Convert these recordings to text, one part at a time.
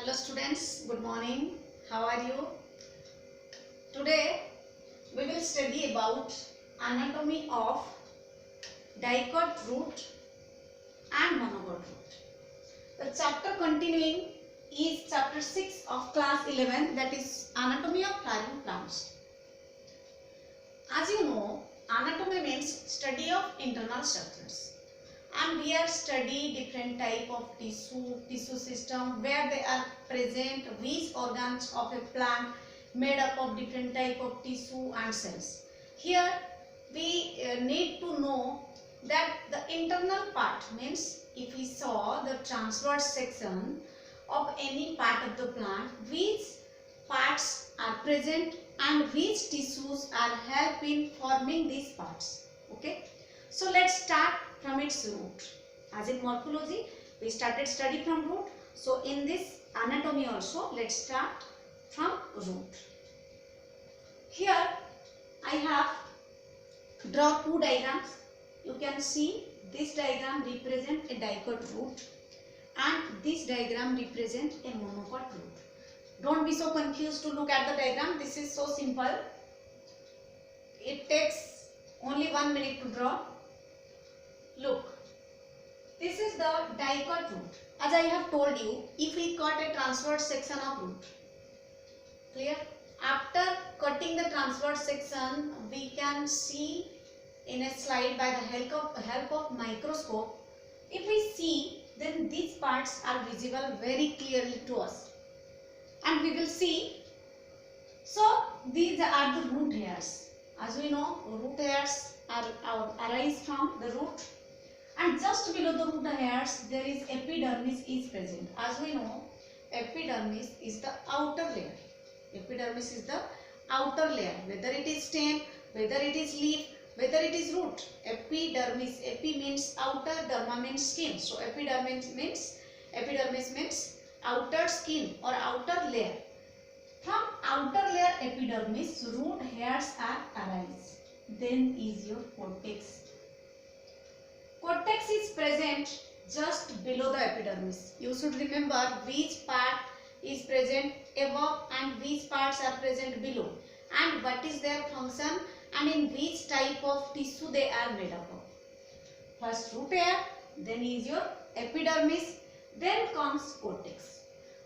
Hello students, good morning. How are you? Today we will study about anatomy of dicot root and monogod root. The chapter continuing is chapter 6 of class 11, that is anatomy of flowering plants. As you know, anatomy means study of internal structures. And we are study different type of tissue system, where they are present, which organs of a plant made up of different type of tissue and cells. Here we need to know that the internal part means if we saw the transverse section of any part of the plant, which parts are present and which tissues are help in forming these parts. Okay, so let's start from its root. As in morphology, we started study from root. So in this anatomy also, let's start from root. Here I have draw two diagrams. You can see this diagram represent a dicot root and this diagram represent a monocot root. Don't be so confused to look at the diagram. This is so simple. It takes only 1 minute to draw. Look, this is the dicot root. As I have told you, if we cut a transverse section of root, clear? After cutting the transverse section, we can see in a slide by the help of microscope. If we see, then these parts are visible very clearly to us. And we will see, so these are the root hairs. As we know, root hairs arise from the root. And just below the root hairs, there is epidermis is present. As we know, epidermis is the outer layer. Epidermis is the outer layer. Whether it is stem, whether it is leaf, whether it is root. Epidermis, epi means outer, derma means skin. So epidermis means outer skin or outer layer. From outer layer epidermis, root hairs are arise. Then is your cortex. Cortex is present just below the epidermis. You should remember which part is present above and which parts are present below, and what is their function and in which type of tissue they are made up of. First root hair, then is your epidermis, then comes cortex.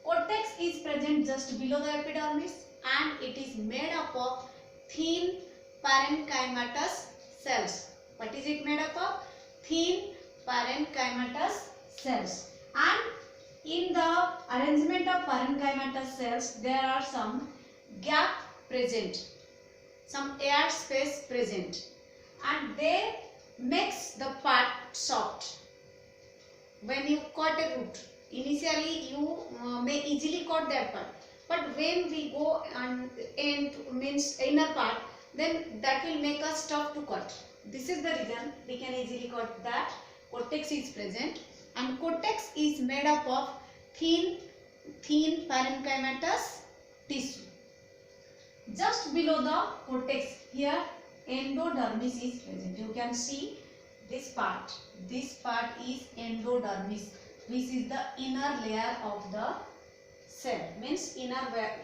Cortex is present just below the epidermis and it is made up of thin parenchymatous cells. What is it made up of? Thin parenchymatous cells. And in the arrangement of parenchymatous cells, there are some gap present, some air space present, and they makes the part soft. When you cut a root, initially you may easily cut that part, but when we go and end means inner part, then that will make us tough to cut. This is the reason we can easily cut that. Cortex is present and cortex is made up of thin parenchymatous tissue. Just below the cortex, here endodermis is present. You can see this part. This part is endodermis, which is the inner layer of the cell, means inner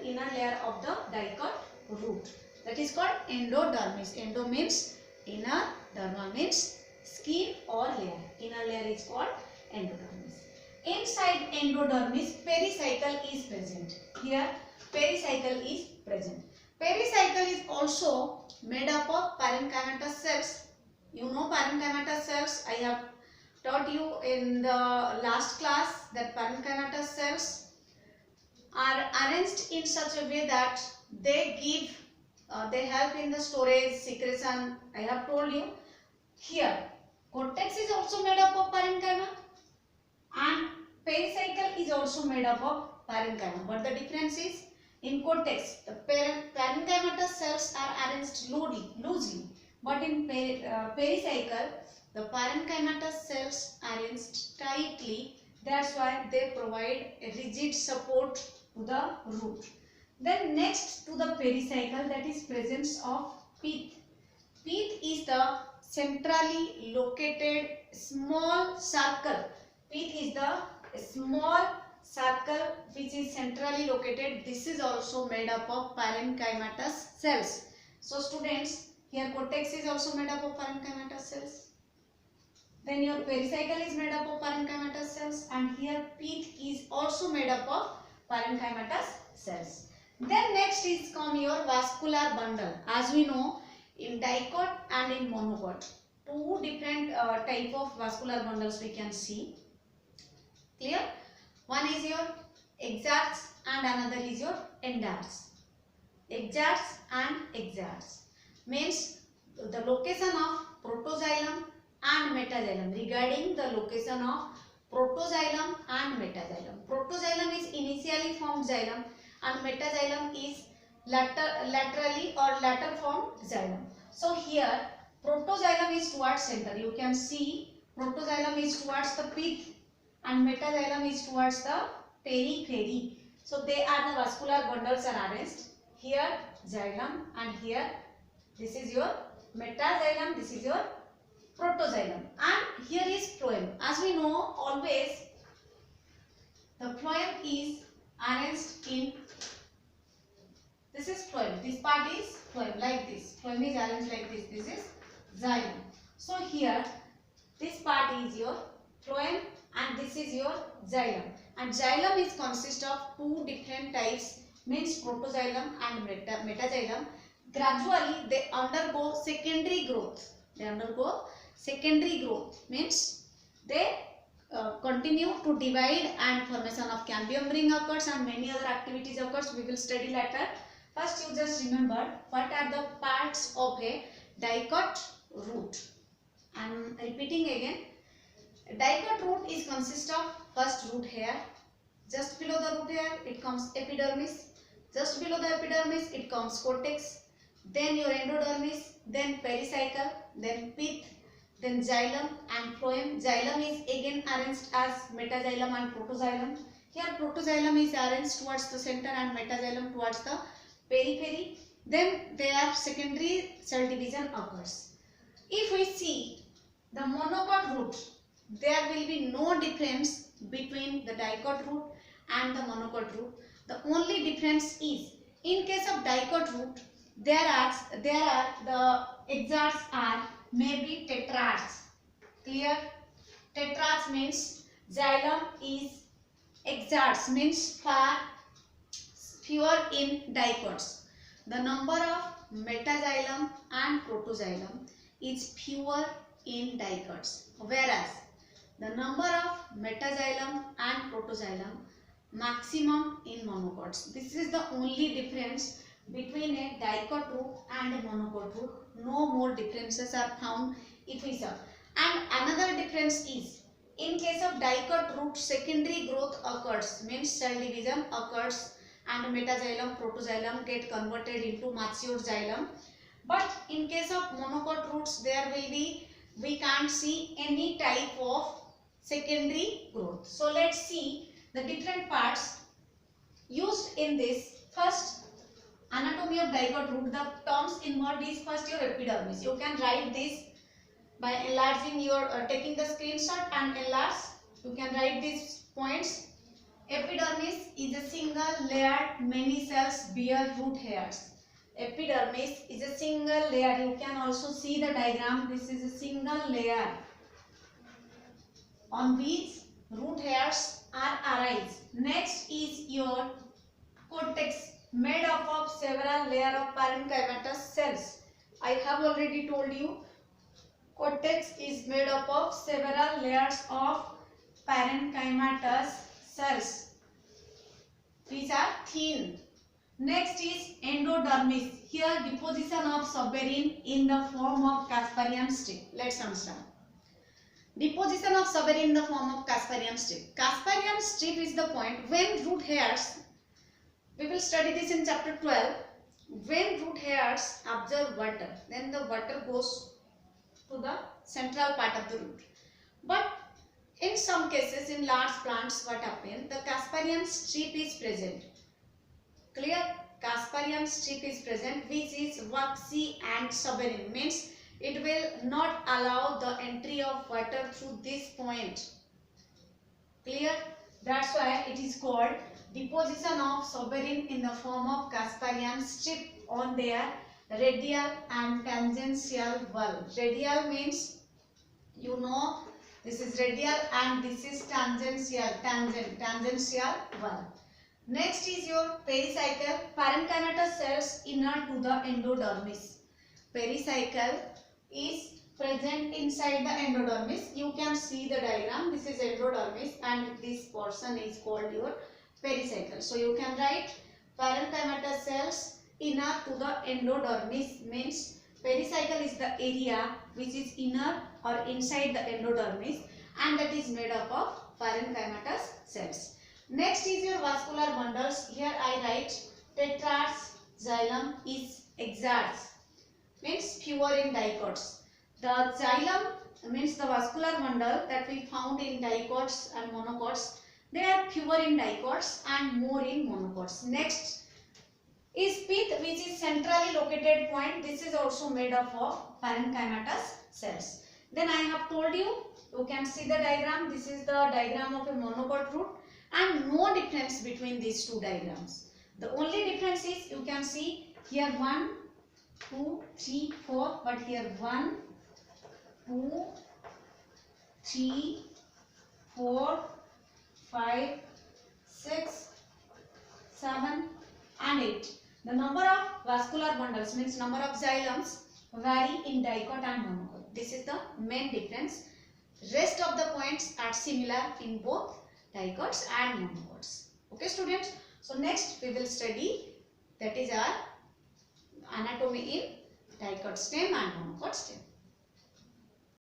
layer of the dicot root. That is called endodermis. Endo means inner, derma means skin or layer. Inner layer is called endodermis. Inside endodermis, pericycle is present. Here pericycle is present. Pericycle is also made up of parenchymatous cells. You know parenchymatous cells. I have taught you in the last class that parenchymatous cells are arranged in such a way that they give they help in the storage, secretion. I have told you. Here, cortex is also made up of parenchyma and pericycle is also made up of parenchyma. But the difference is, in cortex, the parenchymatous cells are arranged loosely. But in pericycle, the parenchymatous cells are arranged tightly. That's why they provide a rigid support to the root. Then next to the pericycle, that is presence of pith. Pith is the centrally located small circle. Pith is the small circle which is centrally located, this is also made up of parenchymatous cells. So students, here cortex is also made up of parenchymatous cells. Then your pericycle is made up of parenchymatous cells, and here pith is also made up of parenchymatous cells. Then next is come your vascular bundle. As we know, in dicot and in monocot, two different type of vascular bundles we can see. Clear? One is your exarch and another is your endarch. Exarch and exarch means the location of protoxylem and metaxylem. Regarding the location of protoxylem and metaxylem, protoxylem is initially formed xylem and metaxylem is laterally or later formed xylem. So here protoxylem is towards center. You can see protoxylem is towards the pith and metaxylem is towards the periphery. So they are the vascular bundles are arranged. Here xylem and here this is your metaxylem, this is your protoxylem, and here is phloem. As we know, always the phloem is arranged in, this is phloem, this part is phloem like this, phloem is arranged like this, this is xylem. So here this part is your phloem and this is your xylem, and xylem is consist of two different types, means protoxylem and metaxylem. Gradually they undergo secondary growth. They undergo secondary growth means they continue to divide and formation of cambium ring occurs and many other activities occurs. We will study later. First you just remember what are the parts of a dicot root. I am repeating again. A dicot root is consist of first root hair. Just below the root hair it comes epidermis. Just below the epidermis it comes cortex. Then your endodermis, then pericycle, then pith, then xylem and phloem. Xylem is again arranged as metaxylem and protoxylem. Here protoxylem is arranged towards the center and metaxylem towards the periphery. Then their secondary cell division occurs. If we see the monocot root, there will be no difference between the dicot root and the monocot root. The only difference is, in case of dicot root, there are the exarchs are maybe tetrads. Clear? Tetrads means xylem is exarchs means far fewer in dicots. The number of metaxylem and protoxylem is fewer in dicots, whereas the number of metaxylem and protoxylem maximum in monocots. This is the only difference between a dicot root and a monocot root. No more differences are found if we saw. And another difference is, in case of dicot root, secondary growth occurs, means cell division occurs and metaxylem, protoxylem get converted into mature xylem. But in case of monocot roots, there will be, we can't see any type of secondary growth. So let's see the different parts used in this. First, anatomy of dicot root. The terms involved is first your epidermis. You can write this by enlarging your taking the screenshot and enlarge. You can write these points. Epidermis is a single layered, many cells bear root hairs. Epidermis is a single layer. You can also see the diagram. This is a single layer on which root hairs are arise. Next is your cortex, made up of several layers of parenchymatous cells. I have already told you, cortex is made up of several layers of parenchymatous cells. These are thin. Next is endodermis. Here deposition of suberin in the form of Casparian strip. Let's understand. Deposition of suberin in the form of Casparian strip. Casparian strip is the point when root hairs, we will study this in chapter 12. When root hairs absorb water, then the water goes to the central part of the root. But in some cases, in large plants, what happens? The Casparian strip is present. Clear? Casparian strip is present, which is waxy and suberin, means it will not allow the entry of water through this point. Clear? That's why it is called deposition of suberin in the form of Casparian strip on their radial and tangential wall. Radial means, you know, this is radial and this is tangential wall. Next is your pericycle. Parenchymatous cells inner to the endodermis. Pericycle is present inside the endodermis. You can see the diagram. This is endodermis and this portion is called your pericycle. So you can write parenchymatous cells inner to the endodermis means pericycle is the area which is inner or inside the endodermis and that is made up of parenchymatous cells. Next is your vascular bundles. Here I write tetrads, xylem is exarchs means fewer in dicots. The xylem means the vascular bundle that we found in dicots and monocots. They are fewer in dicots and more in monocots. Next is pith, which is centrally located point. This is also made up of parenchymatous cells. Then I have told you, you can see the diagram. This is the diagram of a monocot root and no difference between these two diagrams. The only difference is you can see here 1, 2, 3, 4, but here 1, 2, 3, 4, 5, 6, 7 and 8. The number of vascular bundles means number of xylems vary in dicot and monocot. This is the main difference. Rest of the points are similar in both dicots and monocots. Okay students. So next we will study, that is our anatomy in dicot stem and monocot stem.